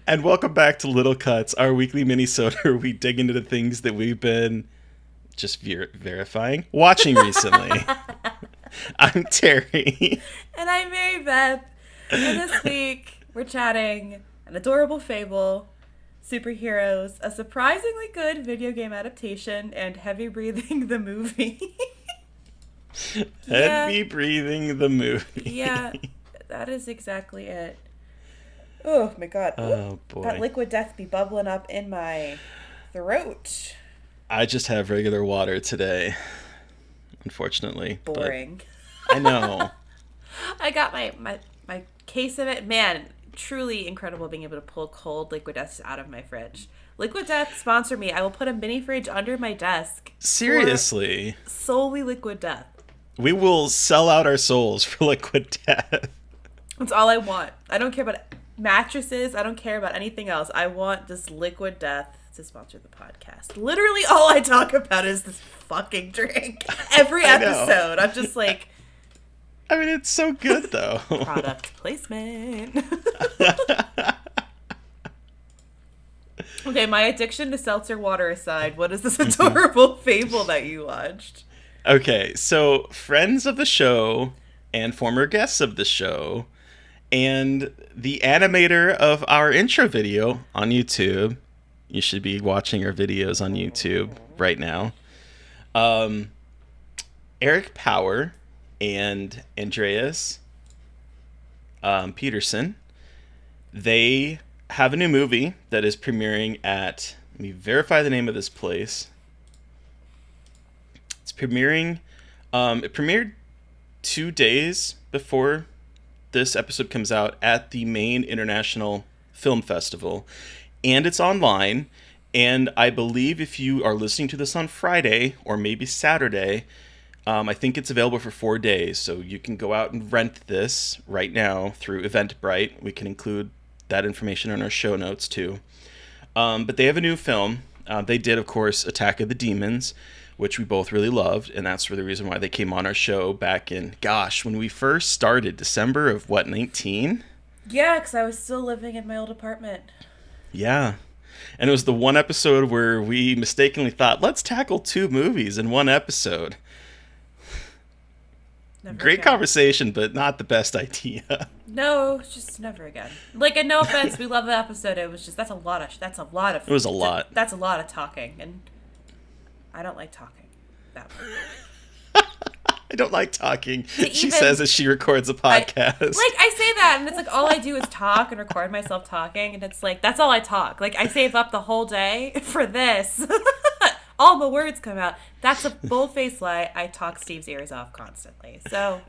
And welcome back to Little Cuts, our weekly mini-sode where we dig into the things that we've been just watching recently. I'm Terry. And I'm Mary Beth. And this week we're chatting an adorable fable, superheroes, a surprisingly good video game adaptation, and Heavy Breathing the movie. yeah, Heavy breathing the yeah, movie. that is exactly it. Oh my god. Ooh, Oh that boy. liquid death be bubbling up in my throat. I just have regular water today, unfortunately. But Boring. I know. I got my case of it. Man, truly incredible being able to pull cold liquid death out of my fridge. Liquid Death, sponsor me. I will put a mini fridge under my desk for Seriously. solely Liquid Death. We will sell out our souls for liquid death. That's all I want. I don't care about mattresses. I don't care about anything else. I want just Liquid Death to sponsor the podcast. Literally all I talk about is this fucking drink. Every I know. episode. I'm just like, I mean, it's so good, though. product placement. Okay, my addiction to seltzer water aside, what is this adorable fable that you watched? Okay, so friends of the show and former guests of the show and the animator of our intro video on YouTube. You should be watching our videos on YouTube right now. Um, Eric Power and Andreas Peterson. They have a new movie that is premiering at. Let me verify the name of this place. It's premiering. It premiered 2 days before this episode comes out at the Maine International Film Festival, and it's online. And I believe if you are listening to this on Friday or maybe Saturday, I think it's available for 4 days. So you can go out and rent this right now through Eventbrite. We can include that information in our show notes too. But they have a new film. They did, of course, Attack of the Demons, which we both really loved, and that's for the reason why they came on our show back in, gosh, when we first started, December of what, 19? Yeah, because I was still living in my old apartment. Yeah. And it was the one episode where we mistakenly thought, let's tackle 2 movies in one episode. Never Great again. conversation, but not the best idea. No, just never again. Like, and no offense, we love the episode. It was just that's a lot of It was a lot. That's a lot of talking, and I don't like talking that much. I don't like talking, she even- says as she records a podcast. I say that, and it's like all I do is talk and record myself talking, and it's like that's all I talk. Like I save up the whole day for this. All the words come out. That's a bull-faced lie. I talk Steve's ears off constantly. So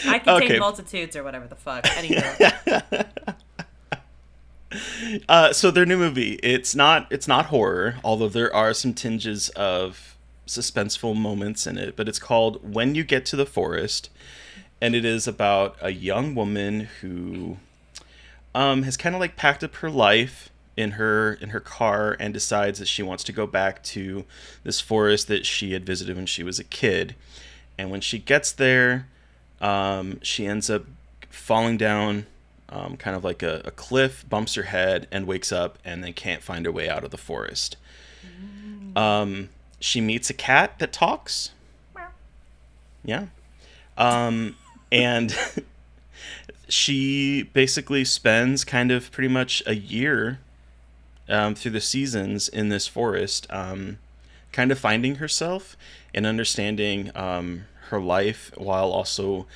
I contain multitudes or whatever the fuck. Anyway. So their new movie, it's not horror, although there are some tinges of suspenseful moments in it, but it's called When You Get to the Forest, and it is about a young woman who has kind of like packed up her life in her car and decides that she wants to go back to this forest that she had visited when she was a kid. And when she gets there, she ends up falling down kind of like a cliff, bumps her head, and wakes up and then can't find her way out of the forest. She meets a cat that talks. Yeah. And she basically spends kind of pretty much a year through the seasons in this forest, kind of finding herself and understanding her life while also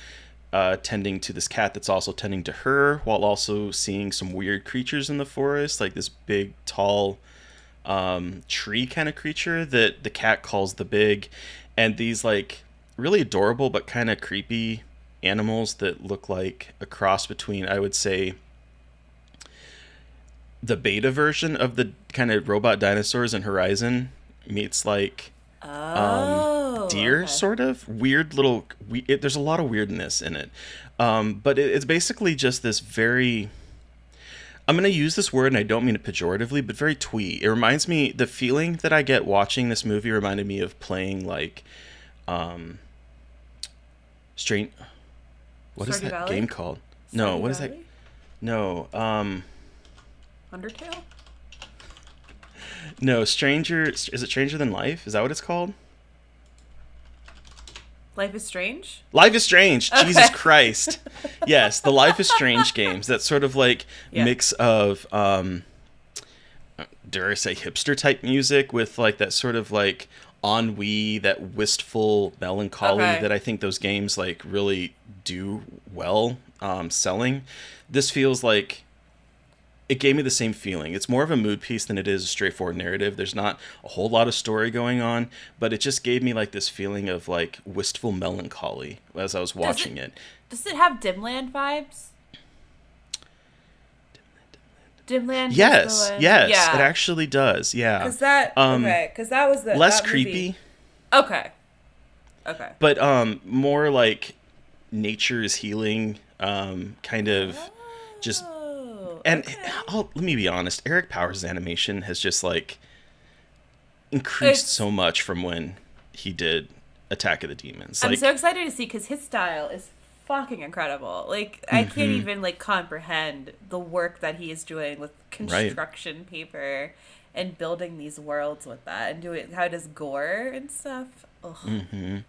tending to this cat that's also tending to her, while also seeing some weird creatures in the forest, like this big, tall tree kind of creature that the cat calls the Big, and these like really adorable but kind of creepy animals that look like a cross between, I would say, the beta version of the kind of robot dinosaurs in Horizon meets like deer, Okay. sort of weird little. There's a lot of weirdness in it, but it's basically just this very. I'm gonna use this word, and I don't mean it pejoratively, but very twee. It reminds me, the feeling that I get watching this movie reminded me of playing like, Strange. What is Stardew that Valley? game called? No, Stardew what is that? Valley? No. Undertale? No. Stranger. Is it Stranger Than Life? Is that what it's called? Life is Strange? Life is Strange. Okay. Jesus Christ. Yes, the Life is Strange games. That sort of like Yeah. mix of dare I say hipster type music with like that sort of like ennui, that wistful melancholy Okay. that I think those games like really do well selling. This feels like it gave me the same feeling. It's more of a mood piece than it is a straightforward narrative. There's not a whole lot of story going on, but it just gave me like this feeling of like wistful melancholy as I was watching it. Does it have Dimland vibes? Dimland. is Yes, the one- yes, Yeah. it actually does. Yeah, Because that okay, because that was the less that movie- creepy, Okay. Okay. but more like nature is healing, kind of just. Oh, And okay. let me be honest, Eric Powers' animation has just like increased It's- so much from when he did Attack of the Demons. I'm Like, so excited to see because his style is fucking incredible. Like I Mm-hmm. can't even like comprehend the work that he is doing with construction paper and building these worlds with that and doing how it does gore and stuff. Ugh.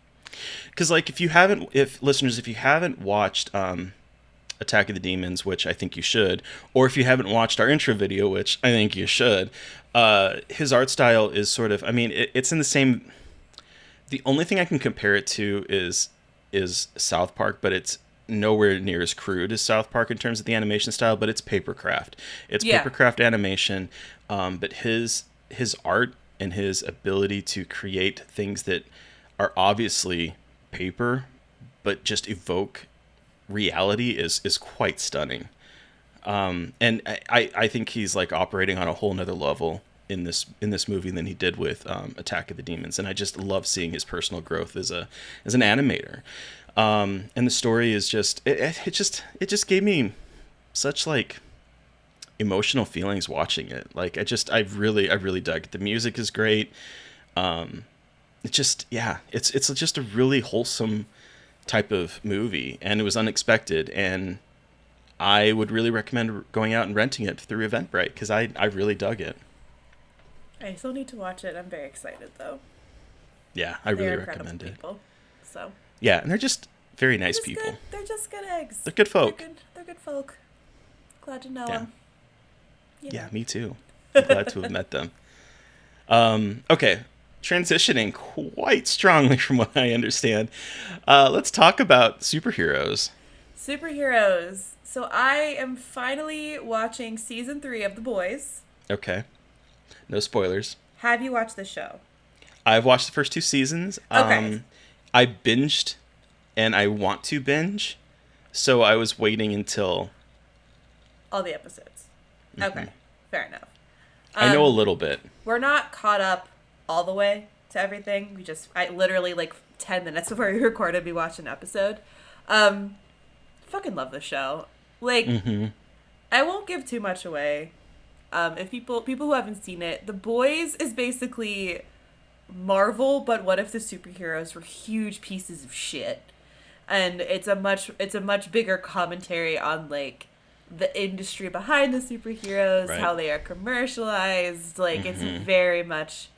because like if listeners, if you haven't watched Attack of the Demons, which I think you should, or if you haven't watched our intro video, which I think you should, his art style is sort of, I mean, it's in the same. The only thing I can compare it to is South Park, but it's nowhere near as crude as South Park in terms of the animation style. But it's papercraft. It's Yeah. papercraft animation. But his art and his ability to create things that are obviously paper, but just evoke reality is quite stunning. And I think he's like operating on a whole nother level in this movie than he did with Attack of the Demons, and I just love seeing his personal growth as an animator. And the story is just it just gave me such like emotional feelings watching it. Like I really dug it. The music is great. It's just it's just a really wholesome type of movie, and it was unexpected, and I would really recommend going out and renting it through Eventbrite because I really dug it. I still need to watch it. I'm very excited though. Yeah, I really They're recommend incredible it. people. So Yeah, and they're just very they're nice just people. good. They're just good eggs. They're good folk. They're good folk. Glad to know Yeah. them. Yeah, me too. I'm glad to have met them. Okay, transitioning quite strongly from what I understand. Let's talk about superheroes. Superheroes. So I am finally watching season 3 of The Boys. Okay, no spoilers. Have you watched the show? I've watched the first 2 seasons. Okay. I binged, and I want to binge, so I was waiting until All the episodes. Okay, fair enough. I know a little bit. We're not caught up all the way to everything. I literally like 10 minutes before we recorded, we watched an episode. Fucking love the show. Like, I won't give too much away. If people who haven't seen it, The Boys is basically Marvel, but what if the superheroes were huge pieces of shit? And it's a much bigger commentary on like the industry behind the superheroes, Right. how they are commercialized. Like it's very much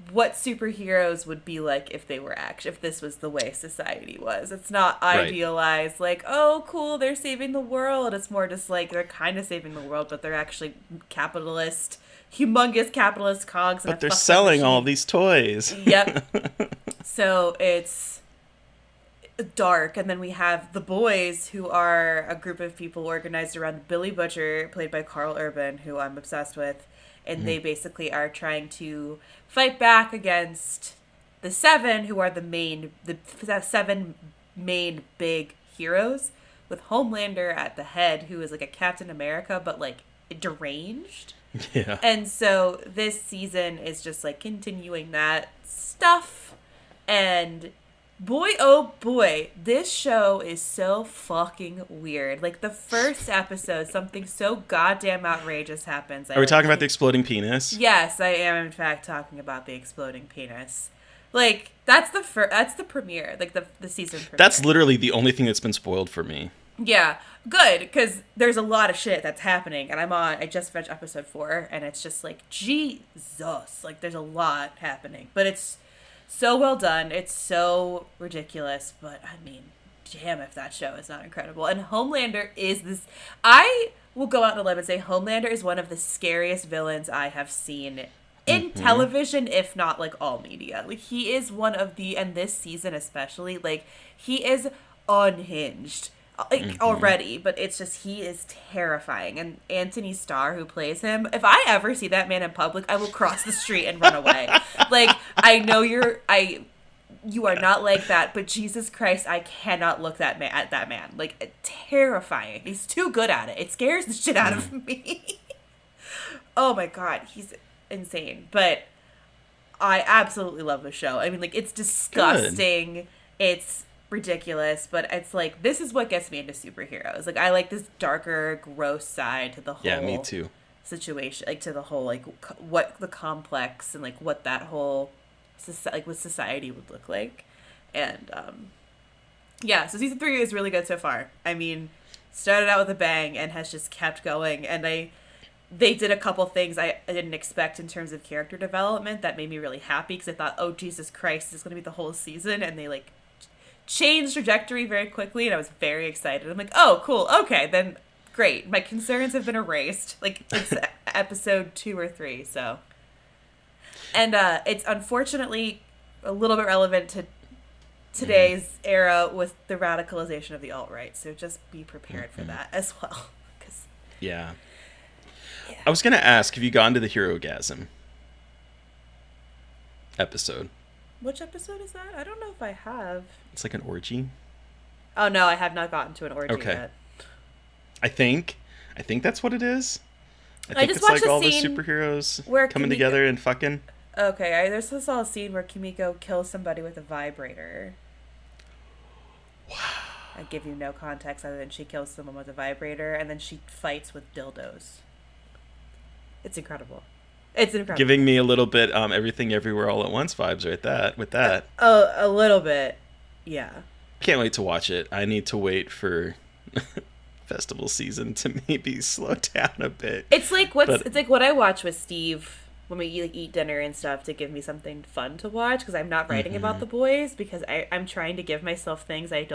what superheroes would be like if they were if this was the way society was. It's not Right. idealized like, oh cool, they're saving the world. It's more just like they're kind of saving the world, but they're actually capitalist, humongous capitalist cogs. But they're selling all these toys. Yep. So it's dark, and then we have the boys, who are a group of people organized around Billy Butcher, played by Carl Urban, who I'm obsessed with, and they basically are trying to fight back against the Seven, who are the 7 main big heroes, with Homelander at the head, who is like a Captain America, but like deranged. Yeah. And so this season is just like continuing that stuff. And boy, oh boy, this show is so fucking weird. Like the first episode, something so goddamn outrageous happens. Are we talking about the exploding penis? Yes, I am in fact talking about the exploding penis. Like that's the premiere, like the season premiere. That's literally the only thing that's been spoiled for me. Yeah, good, because there's a lot of shit that's happening, and I just finished episode 4, and it's just like, Jesus, like, there's a lot happening, but it's so well done, it's so ridiculous, but, I mean, damn if that show is not incredible, and Homelander is this, I will go out on a limb and say Homelander is one of the scariest villains I have seen in television, if not, like, all media. Like, he is one of the, and this season especially, like, he is unhinged already, but it's just he is terrifying. And Anthony Starr, who plays him, if I ever see that man in public, I will cross the street and run away. Like, I know you are not like that, but Jesus Christ, I cannot look at that man. Like, terrifying. He's too good at it. It scares the shit out of me. Oh my God, he's insane. But I absolutely love the show. I mean, like, it's disgusting. Good. It's ridiculous, but it's like, this is what gets me into superheroes. Like, I like this darker, gross side to the whole me too. situation, like, to the whole, like, what the complex and, like, what that whole what society would look like. And yeah, so season 3 is really good so far. I mean, started out with a bang and has just kept going, and they did a couple things I didn't expect in terms of character development that made me really happy, because I thought, oh Jesus Christ, this is going to be the whole season, and they like changed trajectory very quickly, and I was very excited. I'm like, oh cool, okay, then great, my concerns have been erased. Like, it's episode 2 or 3, so. And it's unfortunately a little bit relevant to today's era with the radicalization of the alt-right, so just be prepared for that as well. Yeah. I was going to ask, have you gone to the Herogasm episode? Which episode is that? I don't know if I have. It's like an orgy. Oh, no, I have not gotten to an orgy yet. I think that's what it is. I think just it's like watched all the superheroes coming together and fucking. Okay, I just saw a scene where Kimiko kills somebody with a vibrator. Wow. I give you no context other than she kills someone with a vibrator, and then she fights with dildos. It's incredible. It's incredible. Giving me a little bit Everything Everywhere All at Once vibes with that. A little bit. Yeah. Can't wait to watch it. I need to wait for festival season to maybe slow down a bit. It's like it's like what I watch with Steve when we eat dinner and stuff, to give me something fun to watch, because I'm not writing about The Boys, because I'm trying to give myself things I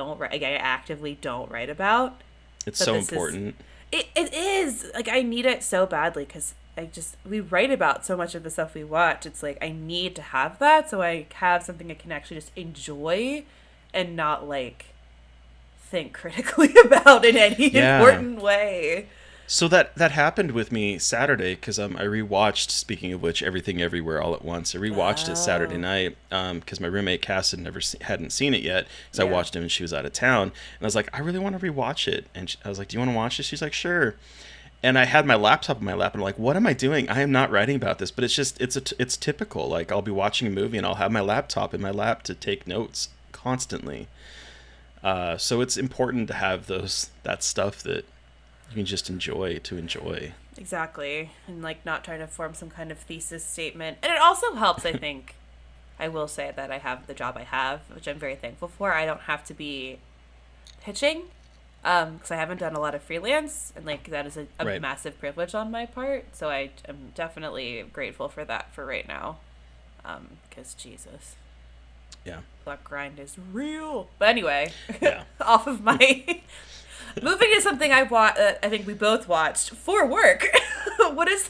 actively don't write about. It's so important. It is. Like, I need it so badly, because we write about so much of the stuff we watch. It's like, I need to have that, so I have something I can actually just enjoy and not, like, think critically about in any important way. So that happened with me Saturday, because I rewatched, speaking of which, Everything Everywhere All at Once. I rewatched it Saturday night because my roommate Cass hadn't seen it yet, because I watched it when she was out of town. And I was like, I really want to rewatch it. And I was like, do you want to watch this? She's like, sure. And I had my laptop in my lap, and I'm like, what am I doing? I am not writing about this. But it's just, it's typical. Like, I'll be watching a movie, and I'll have my laptop in my lap to take notes constantly. So it's important to have that stuff that you can just enjoy. Exactly. And, like, not trying to form some kind of thesis statement. And it also helps, I think, I will say that I have the job I have, which I'm very thankful for. I don't have to be pitching, because I haven't done a lot of freelance, and, like, that is a massive privilege on my part. So I am definitely grateful for that for right now, because Jesus. Yeah. That grind is real. But anyway, off of my... Moving to something I think we both watched for work. This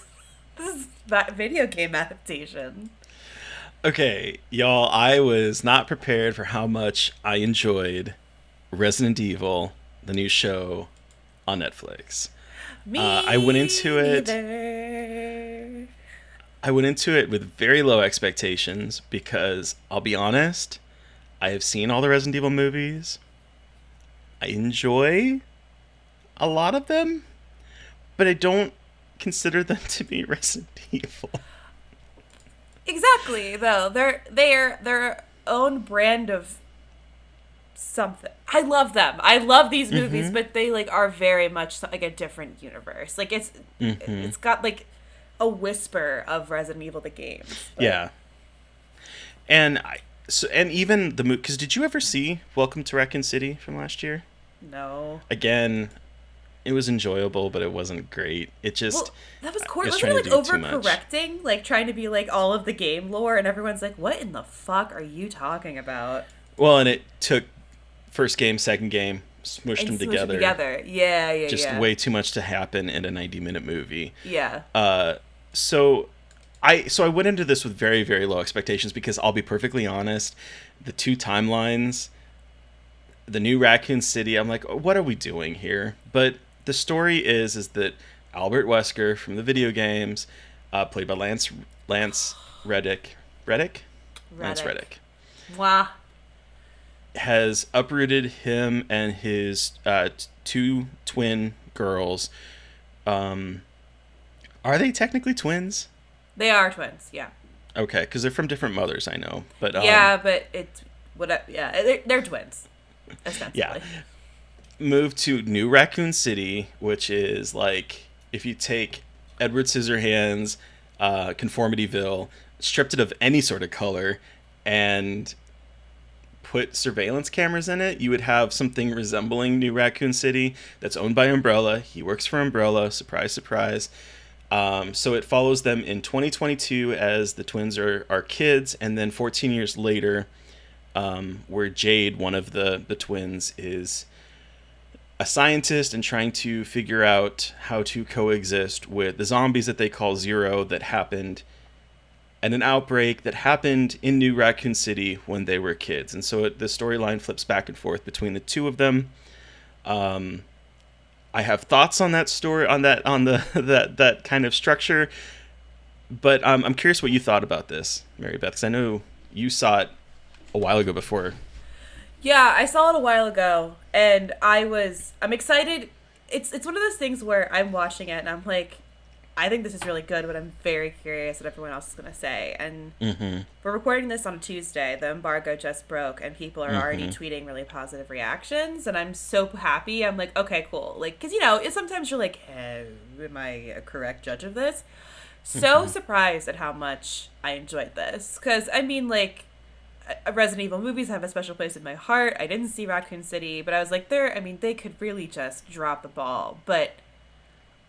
is that video game adaptation. Okay, y'all, I was not prepared for how much I enjoyed Resident Evil, the new show on Netflix. I went into it with very low expectations, because I'll be honest, I have seen all the Resident Evil movies. I enjoy a lot of them, but I don't consider them to be Resident Evil. Exactly, though. They're their own brand of something. I love them. I love these movies, but they, like, are very much like a different universe. Like, it's got, like, a whisper of Resident Evil the games. But... Yeah. And even the movie, because did you ever see Welcome to Raccoon City from last year? No. Again, it was enjoyable, but it wasn't great. It just Well, that was cool. it was Wasn't trying it to like do too much. overcorrecting? Like trying to be like all of the game lore, and everyone's like, "What in the fuck are you talking about?" Well, and it took first game, second game, smushed And them smush it together. together. Yeah, yeah, Just yeah. way too much to happen in a 90-minute movie. Yeah. So I went into this with very, very low expectations because I'll be perfectly honest, the two timelines, the new Raccoon City, I'm like, what are we doing here? But the story is that Albert Wesker from the video games, played by Lance Reddick, Lance Reddick. Reddick, Mwah. has uprooted him and his two twin girls. Are they technically twins? They are twins. Yeah. Okay, because they're from different mothers, I know. But Yeah, but it's what? Yeah, they're twins, ostensibly. yeah, moved to New Raccoon City, which is like if you take Edward Scissorhands, Conformityville, stripped it of any sort of color, and put surveillance cameras in it, you would have something resembling New Raccoon City that's owned by Umbrella. He works for Umbrella. Surprise, surprise. So it follows them in 2022 as the twins are kids, and then 14 years later, where Jade, one of the twins, is a scientist and trying to figure out how to coexist with the zombies that they call Zero that happened and an outbreak that happened in New Raccoon City when they were kids. And so the storyline flips back and forth between the two of them. I have thoughts on that story, on the that kind of structure, but I'm curious what you thought about this, Mary Beth, because I know you saw it a while ago before. Yeah, I saw it a while ago, and I'm excited. It's one of those things where I'm watching it and I'm like, I think this is really good, but I'm very curious what everyone else is going to say. And we're recording this on a Tuesday. The embargo just broke, and people are already tweeting really positive reactions. And I'm so happy. I'm like, okay, cool. Like, because, sometimes you're like, am I a correct judge of this? So surprised at how much I enjoyed this. Because, I mean, like, Resident Evil movies have a special place in my heart. I didn't see Raccoon City, but I was like, they could really just drop the ball. But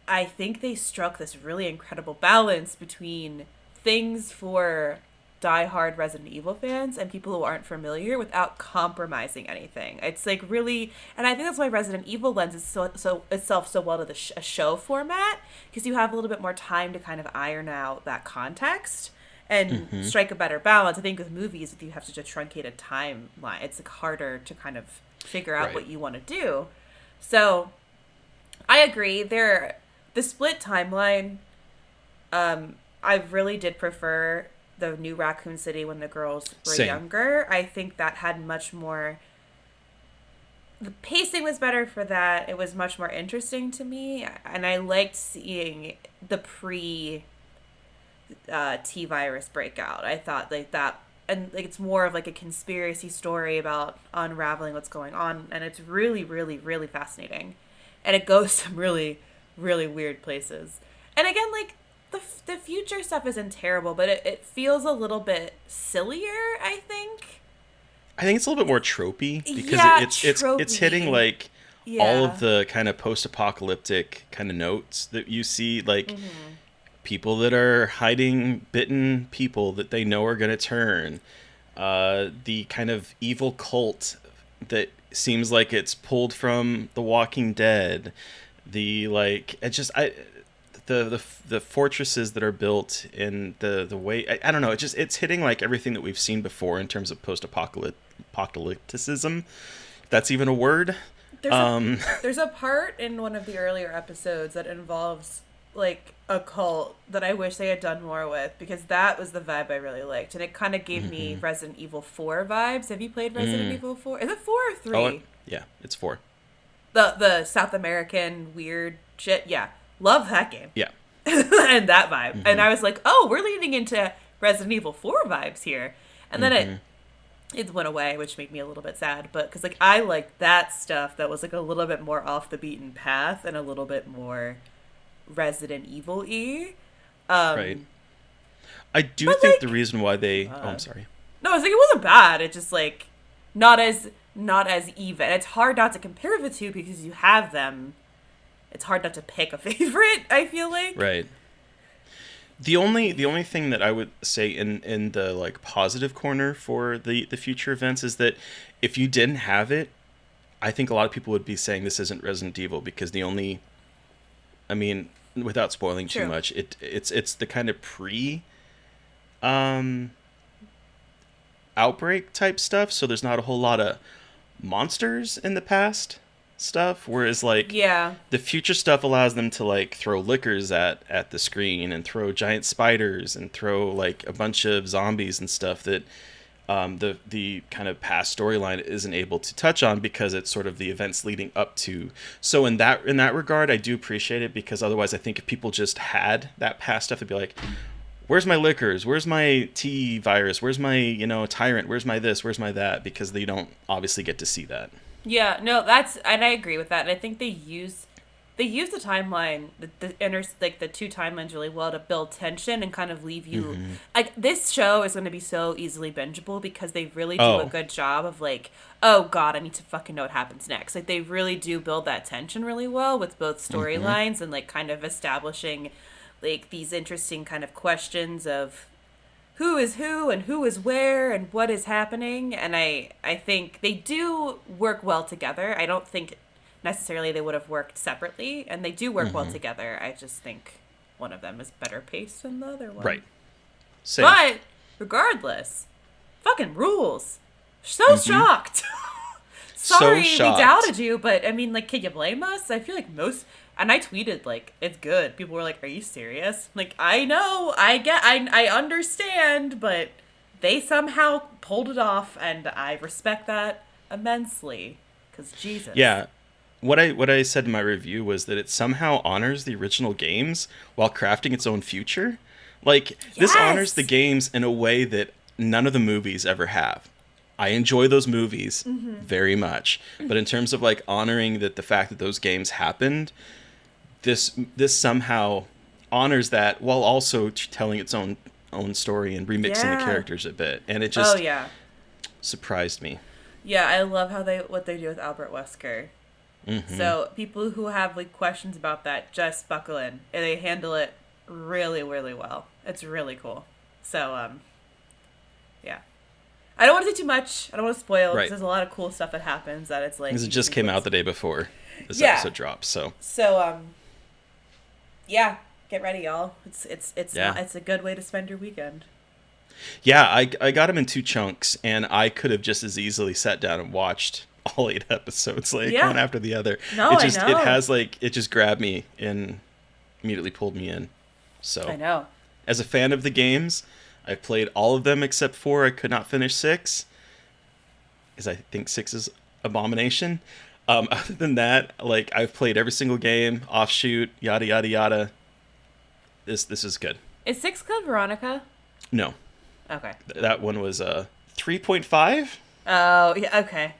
I think they struck this really incredible balance between things for diehard Resident Evil fans and people who aren't familiar without compromising anything. It's like really, and I think that's why Resident Evil lends itself so well to the a show format, because you have a little bit more time to kind of iron out that context and strike a better balance. I think with movies, if you have such a truncated timeline, it's like harder to kind of figure out what you want to do. So I agree. The split timeline, I really did prefer the New Raccoon City when the girls were younger. I think that had much more... The pacing was better for that. It was much more interesting to me. And I liked seeing the T-virus breakout. I thought like that... And like it's more of like a conspiracy story about unraveling what's going on. And it's really, really, really fascinating. And it goes some really... really weird places. And again, like the future stuff isn't terrible, but it feels a little bit sillier, I think. I think it's a little bit more tropey because it's hitting like all of the kind of post-apocalyptic kind of notes that you see, like people that are hiding bitten people that they know are going to turn, the kind of evil cult that seems like it's pulled from The Walking Dead. The fortresses that are built in the way I don't know, it's hitting like everything that we've seen before in terms of post-apocalypticism. If that's even a word. There's a part in one of the earlier episodes that involves like a cult that I wish they had done more with, because that was the vibe I really liked, and it kind of gave me Resident Evil 4 vibes. Have you played Resident Evil 4? Is it 4 or 3? Oh, yeah, it's 4. The South American weird shit. Yeah. Love that game. Yeah. And that vibe. And I was like, oh, we're leaning into Resident Evil 4 vibes here. And then it went away, which made me a little bit sad. But because like I liked that stuff that was like a little bit more off the beaten path and a little bit more Resident Evil-y. Right. I do think the reason why they... I'm sorry. No, I was like, it wasn't bad. It just like not as not as even. It's hard not to compare the two because you have them. It's hard not to pick a favorite, I feel like. Right. The only thing that I would say in the like positive corner for the future events is that if you didn't have it, I think a lot of people would be saying this isn't Resident Evil because I mean, without spoiling too much, it's the kind of outbreak type stuff, so there's not a whole lot of monsters in the past stuff, whereas like the future stuff allows them to like throw lickers at the screen and throw giant spiders and throw like a bunch of zombies and stuff that the kind of past storyline isn't able to touch on because it's sort of the events leading up to. So in that regard, I do appreciate it, because otherwise I think if people just had that past stuff, they'd be like, where's my lickers? Where's my T virus? Where's my, tyrant? Where's my this? Where's my that? Because they don't obviously get to see that. Yeah, no, and I agree with that. And I think they use the timeline, the two timelines really well to build tension and kind of leave you like, this show is going to be so easily bingeable because they really do a good job of like, oh god, I need to fucking know what happens next. Like, they really do build that tension really well with both storylines and like kind of establishing like these interesting kind of questions of who is who and who is where and what is happening. And I think they do work well together. I don't think necessarily they would have worked separately, and they do work well together. I just think one of them is better paced than the other one. Right. Same. But regardless, fucking rules. So shocked. Sorry we doubted you, but I mean, like, can you blame us? I feel like and I tweeted, like, it's good. People were like, are you serious? Like, I know, I understand, but they somehow pulled it off, and I respect that immensely. Because Jesus. Yeah. What I said in my review was that it somehow honors the original games while crafting its own future. Like, this honors the games in a way that none of the movies ever have. I enjoy those movies very much. But in terms of, like, honoring the fact that those games happened, this somehow honors that while also telling its own story and remixing the characters a bit. And it just surprised me. Yeah, I love what they do with Albert Wesker. So people who have like questions about that, just buckle in. And they handle it really, really well. It's really cool. So, yeah. I don't want to say too much. I don't want to spoil, because there's a lot of cool stuff that happens that it's like... Because it just came out the day before this episode drops, so... So, yeah, get ready, y'all. It's a good way to spend your weekend. Yeah, I got them in 2 chunks, and I could have just as easily sat down and watched all 8 episodes, like one after the other. No, I know. It has like, it just grabbed me and immediately pulled me in. So I know. As a fan of the games, I played all of them except 4. I could not finish 6, because I think 6 is Abomination. Other than that, like, I've played every single game, Offshoot, yada yada yada. This is good. Is 6 Code Veronica? No. Okay. That one was 3.5. Oh yeah. Okay.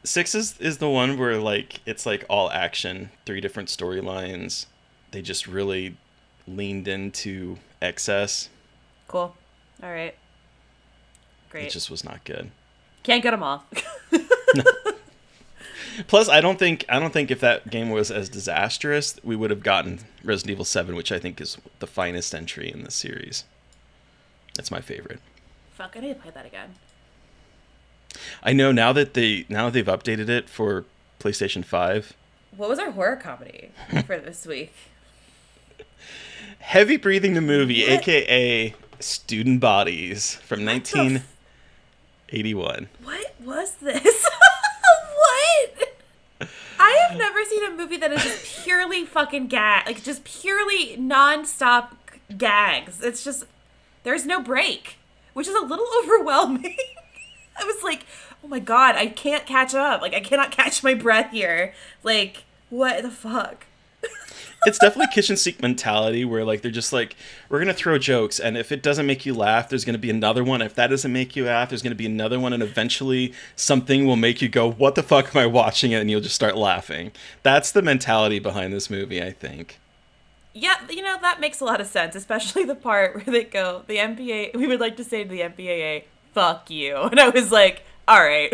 6 is the one where, like, it's like all action, 3 different storylines. They just really leaned into excess. Cool. All right. Great. It just was not good. Can't get them all. No. Plus, I don't think if that game was as disastrous, we would have gotten Resident Evil 7, which I think is the finest entry in the series. That's my favorite. Fuck, I need to play that again. I know now that they've updated it for PlayStation 5. What was our horror comedy for this week? Heavy Breathing the Movie, aka Student Bodies, from 1981. What was this? What? I have never seen a movie that is just purely fucking just purely non-stop gags. It's just, there's no break, which is a little overwhelming. I was like, oh my god, I can't catch up. Like, I cannot catch my breath here. Like, what the fuck? It's definitely kitchen sink mentality where, like, they're just like, we're going to throw jokes, and if it doesn't make you laugh, there's going to be another one. If that doesn't make you laugh, there's going to be another one, and eventually something will make you go, what the fuck am I watching? And you'll just start laughing. That's the mentality behind this movie, I think. Yeah, that makes a lot of sense, especially the part where they go, the MPAA, we would like to say to the MPAA, fuck you. And I was like, all right.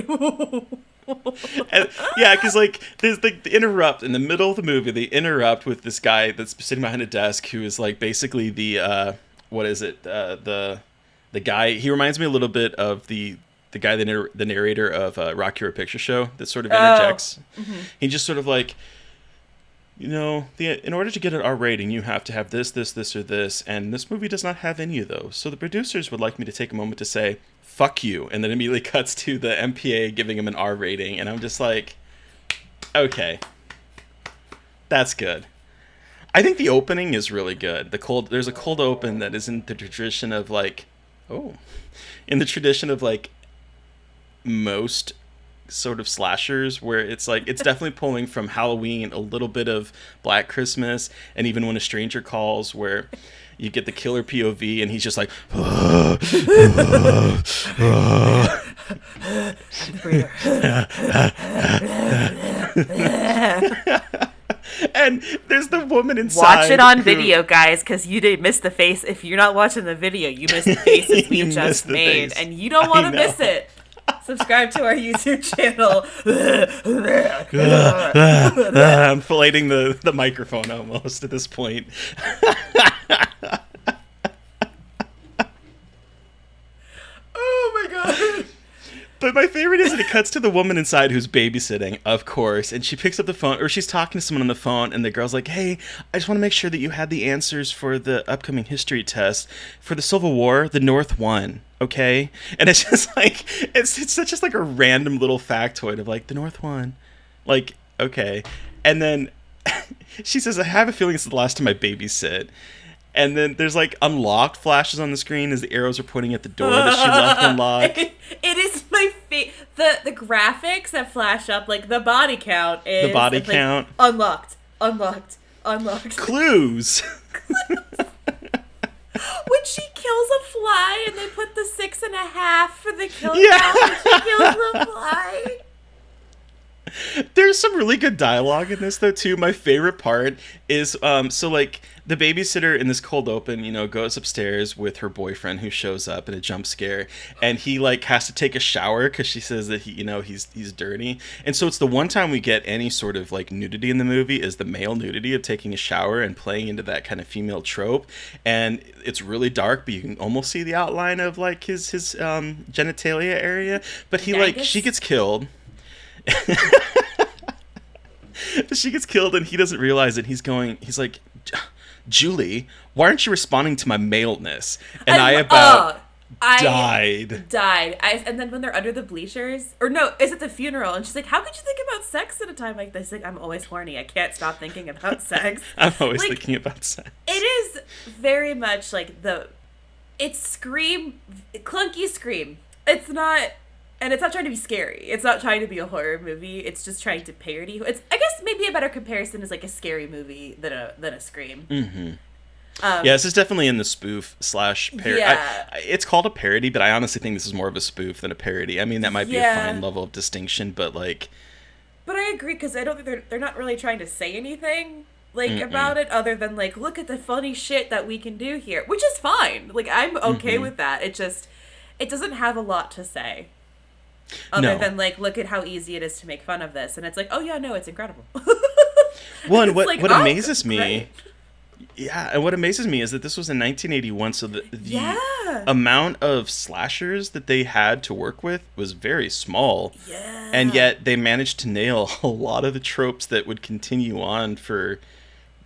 And, yeah, because like there's like the interrupt in the middle of the movie. They interrupt with this guy that's sitting behind a desk who is like basically the what is it the guy. He reminds me a little bit of the guy the narrator of Rocky Horror Picture Show that sort of interjects. He just sort of like, you know, in order to get an R rating, you have to have this, or this, and this movie does not have any of those. So the producers would like me to take a moment to say, fuck you, and then immediately cuts to the MPA giving him an R rating, and I'm just like, okay, that's good. I think the opening is really good. There's a cold open that is in the tradition of like, most sort of slashers, where it's like it's definitely pulling from Halloween, a little bit of Black Christmas, and even When a Stranger Calls, where you get the killer POV and he's just like and there's the woman inside. Watch it on video, guys, because you didn't miss the face. If you're not watching the video, you missed the faces we just made, and you don't want to miss it. Subscribe to our YouTube channel. I'm filleting the microphone almost at this point. Oh my god. But my favorite is that it cuts to the woman inside who's babysitting, of course, and she picks up the phone, or she's talking to someone on the phone, and the girl's like, hey, I just want to make sure that you had the answers for the upcoming history test. For the Civil War, the North won, okay? And it's just like, it's such just like a random little factoid of like, the North won. Like, okay. And then she says, I have a feeling it's the last time I babysit. And then there's like unlocked flashes on the screen as the arrows are pointing at the door that she left unlocked. It is my the graphics that flash up, like the body count is the body count unlocked. Clues. When she kills a fly and they put the 6.5 for the kill count when she kills the fly. There's some really good dialogue in this though too. My favorite part is so like the babysitter in this cold open, you know, goes upstairs with her boyfriend who shows up in a jump scare, and he like has to take a shower because she says that he, you know, he's dirty. And so it's the one time we get any sort of like nudity in the movie is the male nudity of taking a shower and playing into that kind of female trope. And it's really dark, but you can almost see the outline of like his genitalia area. But he she gets killed. She gets killed and he doesn't realize it. He's like, Julie, why aren't you responding to my maleness? And I died. And then when they're under the bleachers, or no, is it the funeral? And she's like, how could you think about sex at a time like this? Like, I'm always horny. I can't stop thinking about sex. I'm always thinking about sex. It is very much like it's Scream, clunky Scream. It's not trying to be scary. It's not trying to be a horror movie. It's just trying to parody. It's, I guess, maybe a better comparison is like a scary movie than a Scream. Mm-hmm. Yeah, this is definitely in the spoof / parody. Yeah. It's called a parody, but I honestly think this is more of a spoof than a parody. I mean, that might be a fine level of distinction, but like... But I agree, because I don't think they're not really trying to say anything about it other than like, look at the funny shit that we can do here, which is fine. Like, I'm okay with that. It doesn't have a lot to say. Other than like, look at how easy it is to make fun of this, and it's like, oh yeah, no, it's incredible. Well, and what amazes me, and what amazes me is that this was in 1981, so the amount of slashers that they had to work with was very small, and yet they managed to nail a lot of the tropes that would continue on for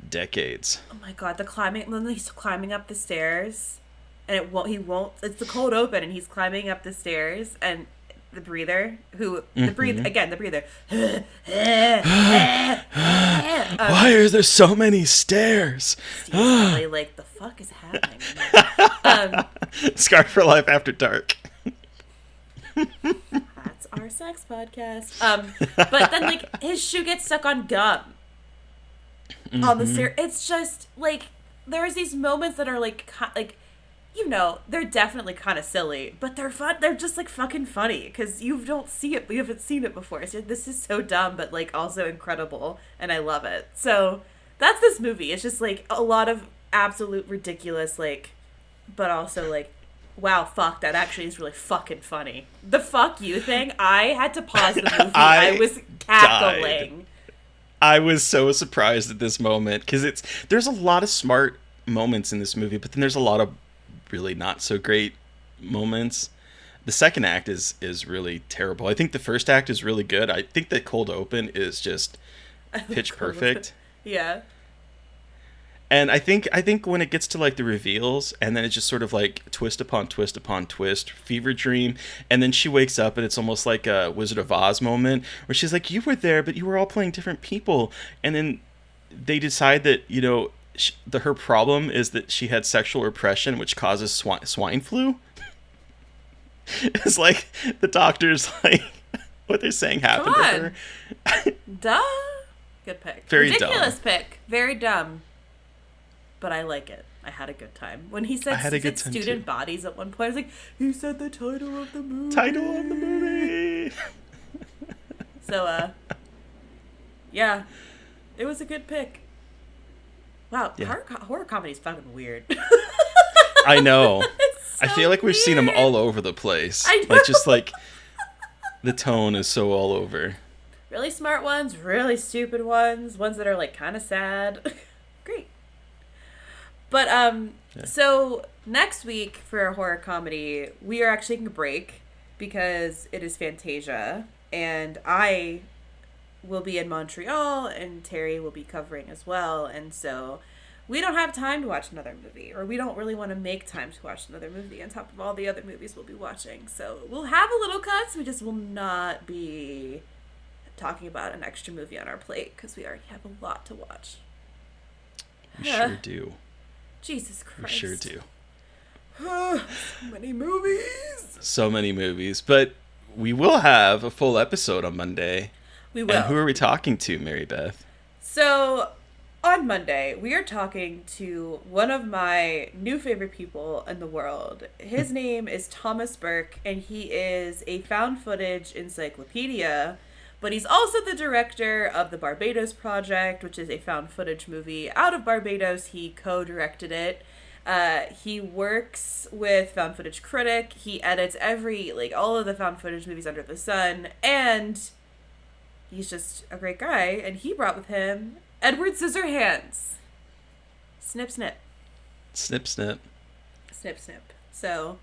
decades. Oh my god, when he's climbing up the stairs, and it's the cold open, and he's climbing up the stairs, and the breather, the breather. Why are there so many stairs? Steve's probably like, the fuck is happening? Scarred for Life After Dark. That's our sex podcast. But then like his shoe gets stuck on gum on the stair. It's just like there's these moments that are like you know, they're definitely kind of silly, but they're fun. They're just like fucking funny because you haven't seen it before. So this is so dumb, but like also incredible, and I love it. So that's this movie. It's just like a lot of absolute ridiculous, like, but also like wow, fuck, that actually is really fucking funny. The fuck you thing, I had to pause the movie. I was cackling. I was so surprised at this moment because there's a lot of smart moments in this movie, but then there's a lot of really not so great moments. The second act is really terrible. I think the first act is really good. I think the cold open is just pitch perfect. Yeah. And I think when it gets to like the reveals and then it's just sort of like twist upon twist upon twist, fever dream, and then she wakes up and it's almost like a Wizard of Oz moment where she's like, you were there, but you were all playing different people. And then they decide that, you know, her problem is that she had sexual repression, which causes swine flu. It's like the doctor's like, what they're saying happened to her. Duh. Good pick. Very ridiculous dumb. pick. Very dumb. But I like it. I had a good time. When he said student bodies at one point, I was like, he said the title of the movie. So, yeah. It was a good pick. Wow, yeah. Horror comedy is fucking weird. I know. So I feel like we've seen them all over the place. I know. Like, just like, the tone is so all over. Really smart ones, really stupid ones that are, like, kind of sad. Great. But, So next week for a horror comedy, we are actually taking a break because it is Fantasia, and I will be in Montreal, and Terry will be covering as well, and so we don't have time to watch another movie, or we don't really want to make time to watch another movie on top of all the other movies we'll be watching. So we'll have a little cuts, we just will not be talking about an extra movie on our plate because we already have a lot to watch. We sure do. Jesus Christ. We sure do. So many movies. So many movies. But we will have a full episode on Monday. We will. And who are we talking to, Mary Beth? So, on Monday, we are talking to one of my new favorite people in the world. His name is Thomas Burke, and he is a found footage encyclopedia. But he's also the director of the Barbados Project, which is a found footage movie out of Barbados. He co-directed it. He works with Found Footage Critic. He edits all of the found footage movies under the sun. And he's just a great guy. And he brought with him Edward Scissorhands. Snip, snip. Snip, snip. Snip, snip. So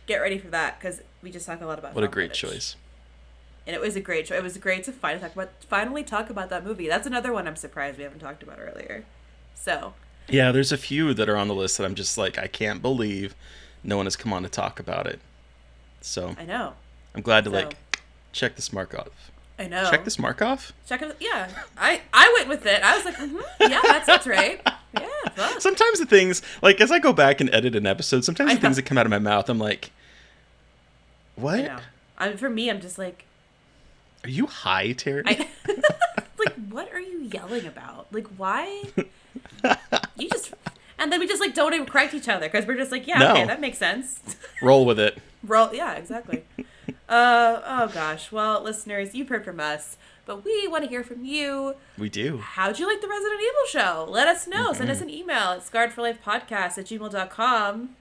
get ready for that because we just talk a lot about what a great footage. Choice. And it was a great show. It was great to finally talk about that movie. That's another one I'm surprised we haven't talked about earlier. So. Yeah, there's a few that are on the list that I'm just like, I can't believe no one has come on to talk about it. So. I know. I'm glad to check this mark off. I know. Check this mark off? Check it. Yeah. I went with it. I was like, yeah, that's right. Yeah. Fuck. Sometimes the things, like as I go back and edit an episode, sometimes the things that come out of my mouth, I'm like, what? I know. For me, I'm just like, are you high, Terry? Like, what are you yelling about? Like, why? You just... And then we just, don't even correct each other, because we're just like, yeah, okay, that makes sense. Roll with it. Yeah, exactly. Oh, gosh. Well, listeners, you've heard from us, but we want to hear from you. We do. How'd you like the Resident Evil show? Let us know. Mm-hmm. Send us an email at scarredforlifepodcast@gmail.com.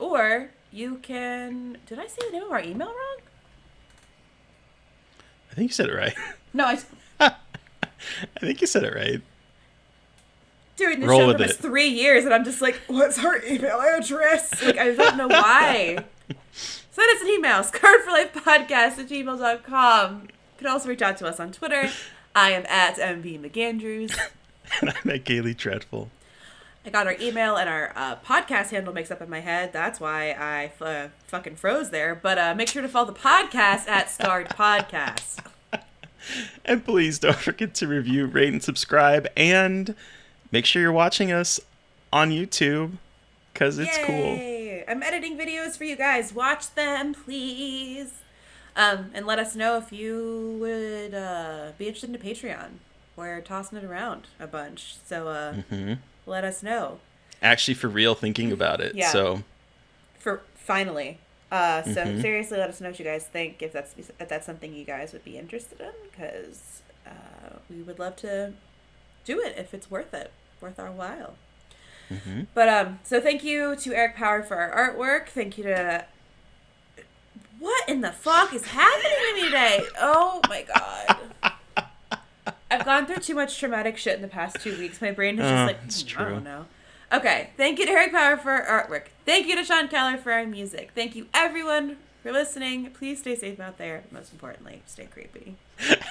Or you can... Did I say the name of our email wrong? I think you said it right. No, I think you said it right. Doing this show for almost 3 years, and I'm just like, what's our email address? Like, I don't know why. Send us an email, scarredforlifepodcast@gmail.com. You can also reach out to us on Twitter. I am at MB McAndrews. And I'm at Gailey Dreadful. I got our email and our podcast handle mixed up in my head. That's why I fucking froze there. But make sure to follow the podcast at Scarred Podcast. And please don't forget to review, rate, and subscribe. And make sure you're watching us on YouTube because it's cool. I'm editing videos for you guys. Watch them, please. And let us know if you would be interested in a Patreon. We're tossing it around a bunch. So let us know. Actually, for real, thinking about it. Yeah. So. Finally. So seriously, let us know what you guys think, if that's something you guys would be interested in, because we would love to do it if it's worth our while. But so thank you to Eric Power for our artwork. Thank you to what in the fuck is happening to me today? Oh my god. I've gone through too much traumatic shit in the past 2 weeks. My brain is just like, it's I true. don't know. Okay, thank you to Eric Power for our artwork. Thank you to Sean Keller for our music. Thank you everyone for listening. Please stay safe out there. Most importantly, stay creepy.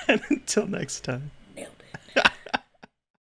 And until next time.